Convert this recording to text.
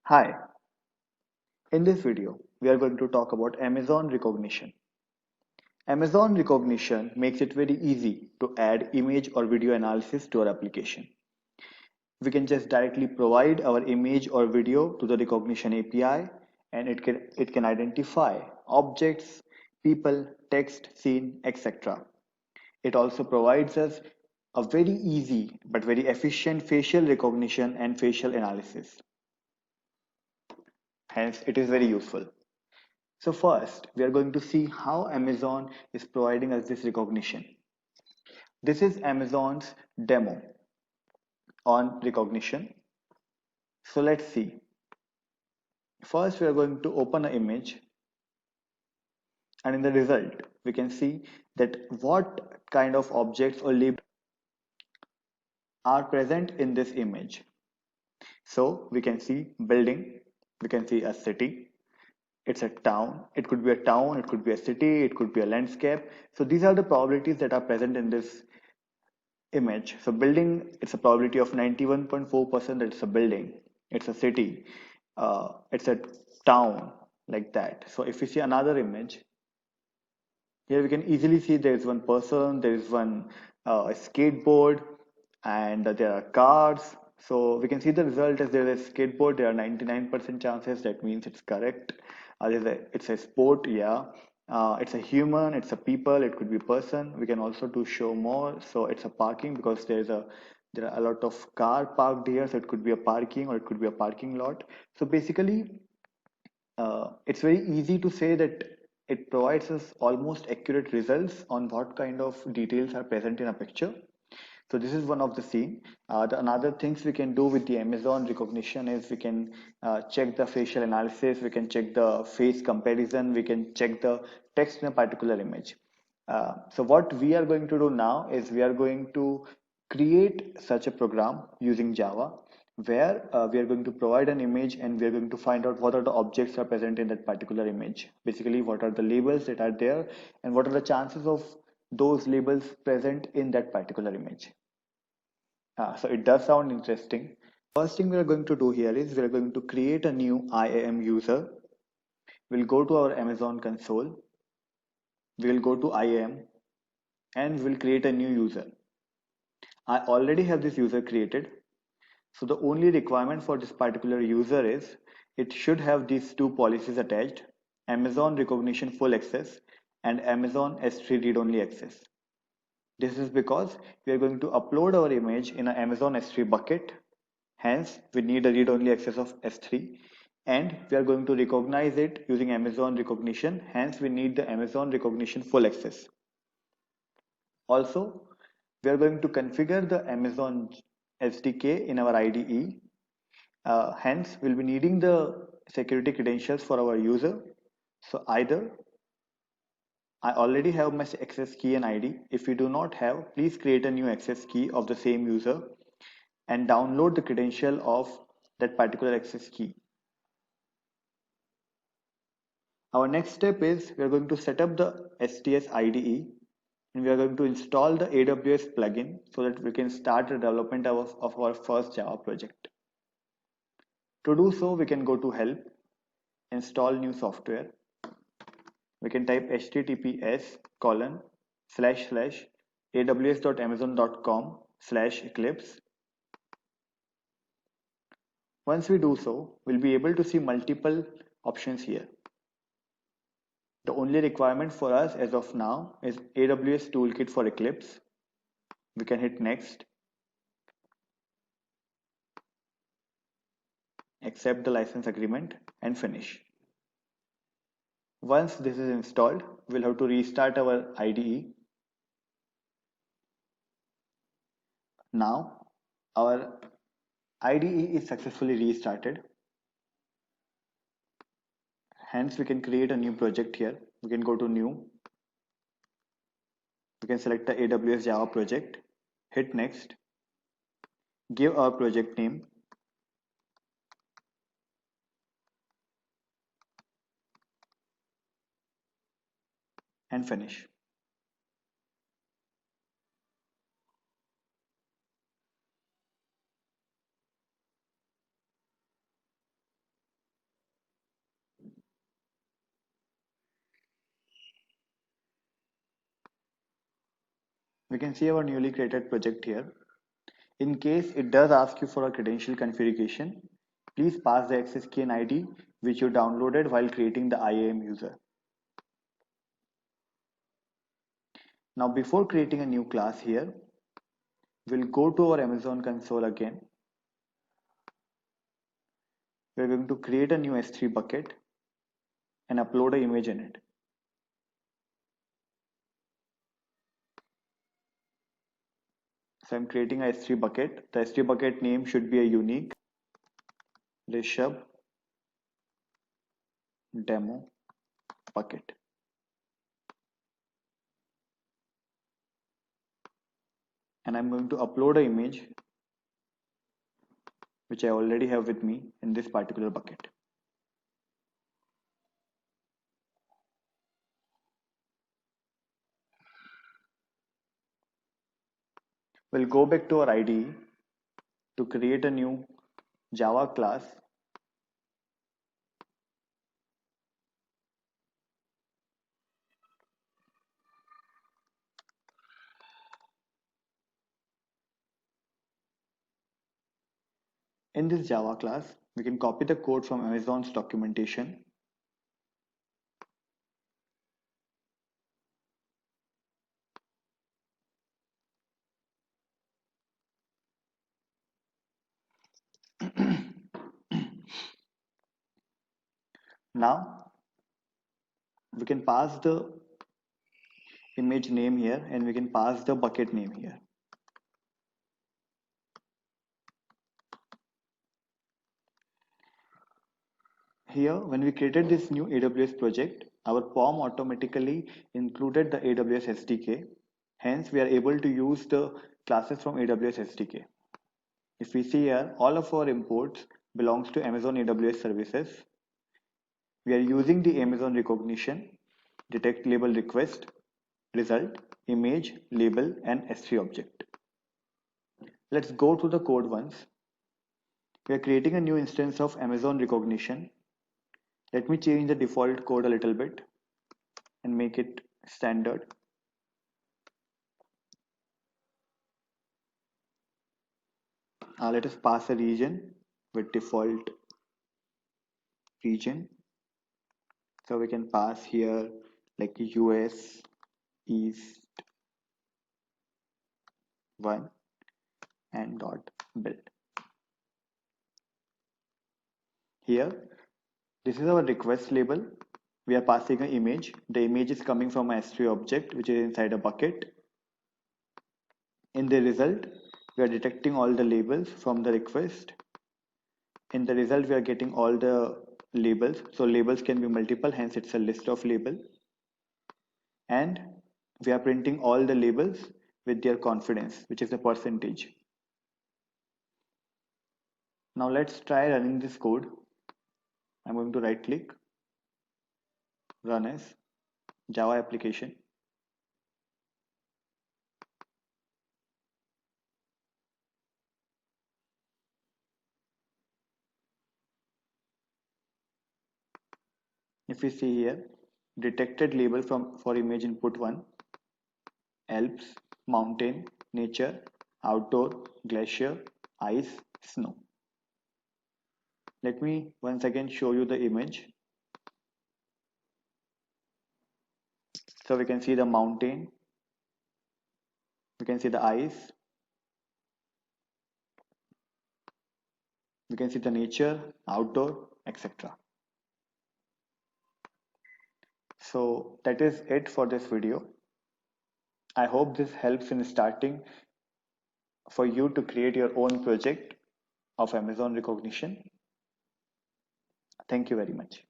Hi, in this video, we are going to talk about Amazon Recognition. Amazon Recognition makes it very easy to add image or video analysis to our application. We can just directly provide our image or video to the Recognition API and it can identify objects, people, text, scene, etc. It also provides us a very easy but very efficient facial recognition and facial analysis. Hence, it is very useful. So first, we are going to see how Amazon is providing us this recognition. This is Amazon's demo on recognition. So let's see. First, we are going to open an image, and in the result, we can see that what kind of objects or labels are present in this image. So we can see building, we can see a city, it's a town, it could be a town, it could be a city, it could be a landscape. So these are the probabilities that are present in this image. So building, it's a probability of 91.4% that it's a building, it's a city, it's a town, like that. So if we see another image, here we can easily see there is one person, there is one skateboard, and there are cars. So we can see the result as there is a skateboard, there are 99% chances, that means it's correct. It's a sport, yeah. It's a human, it's a people, it could be person. We can also do show more. So it's a parking because there are a lot of car parked here, so it could be a parking or it could be a parking lot. So basically, it's very easy to say that it provides us almost accurate results on what kind of details are present in a picture. So this is one of the scene. The another things we can do with the Amazon recognition is we can check the facial analysis, we can check the face comparison, we can check the text in a particular image. So what we are going to do now is we are going to create such a program using Java where we are going to provide an image and we are going to find out what are the objects are present in that particular image. Basically, what are the labels that are there and what are the chances of those labels present in that particular image. So it does sound interesting. First thing we are going to do here is we are going to create a new IAM user. We'll go to our Amazon console. We'll go to IAM and we'll create a new user. I already have this user created. So the only requirement for this particular user is it should have these two policies attached, Amazon Recognition Full Access and Amazon S3 Read Only Access. This is because we are going to upload our image in an Amazon S3 bucket. Hence, we need a read-only access of S3 and we are going to recognize it using Amazon Recognition. Hence, we need the Amazon Recognition Full Access. Also, we are going to configure the Amazon SDK in our IDE. Hence, we'll be needing the security credentials for our user. So either I already have my access key and ID. If you do not have, please create a new access key of the same user and download the credential of that particular access key. Our next step is we are going to set up the STS IDE and we are going to install the AWS plugin so that we can start the development of our first Java project. To do so, we can go to help, install new software. We can type https://aws.amazon.com/eclipse. Once we do so, we'll be able to see multiple options here. The only requirement for us as of now is AWS Toolkit for Eclipse. We can hit next, accept the license agreement and finish. Once this is installed, we'll have to restart our IDE. Now our IDE is successfully restarted. Hence we can create a new project here. We can go to new. We can select the AWS Java project, hit next, give our project name, and finish. We can see our newly created project here. In case it does ask you for a credential configuration, please pass the access key and ID which you downloaded while creating the IAM user. Now before creating a new class here, we'll go to our Amazon console again. We're going to create a new S3 bucket and upload an image in it. So I'm creating a S3 bucket. The S3 bucket name should be a unique Rishabh demo bucket. And I'm going to upload an image which I already have with me in this particular bucket. We'll go back to our IDE to create a new Java class. In this Java class, we can copy the code from Amazon's documentation. Now we can pass the image name here and we can pass the bucket name here. Here, when we created this new AWS project, our POM automatically included the AWS SDK. Hence, we are able to use the classes from AWS SDK. If we see here, all of our imports belongs to Amazon AWS services. We are using the Amazon recognition, detect label request, result, image, label, and S3 object. Let's go to the code once. We are creating a new instance of Amazon recognition. Let me change the default code a little bit and make it standard. Let us pass a region with default region. So we can pass here like US East 1 and dot build. Here, this is our request label. We are passing an image. The image is coming from a S3 object which is inside a bucket. In the result, we are detecting all the labels from the request. In the result, we are getting all the labels. So labels can be multiple, hence it's a list of labels. And we are printing all the labels with their confidence, which is the percentage. Now let's try running this code. I'm going to right click, run as Java application. If we see here, detected label for image input 1, Alps, mountain, nature, outdoor, glacier, ice, snow. Let me once again show you the image. So we can see the mountain, we can see the ice, we can see the nature, outdoor, etc. So that is it for this video. I hope this helps in starting for you to create your own project of Amazon recognition. Thank you very much.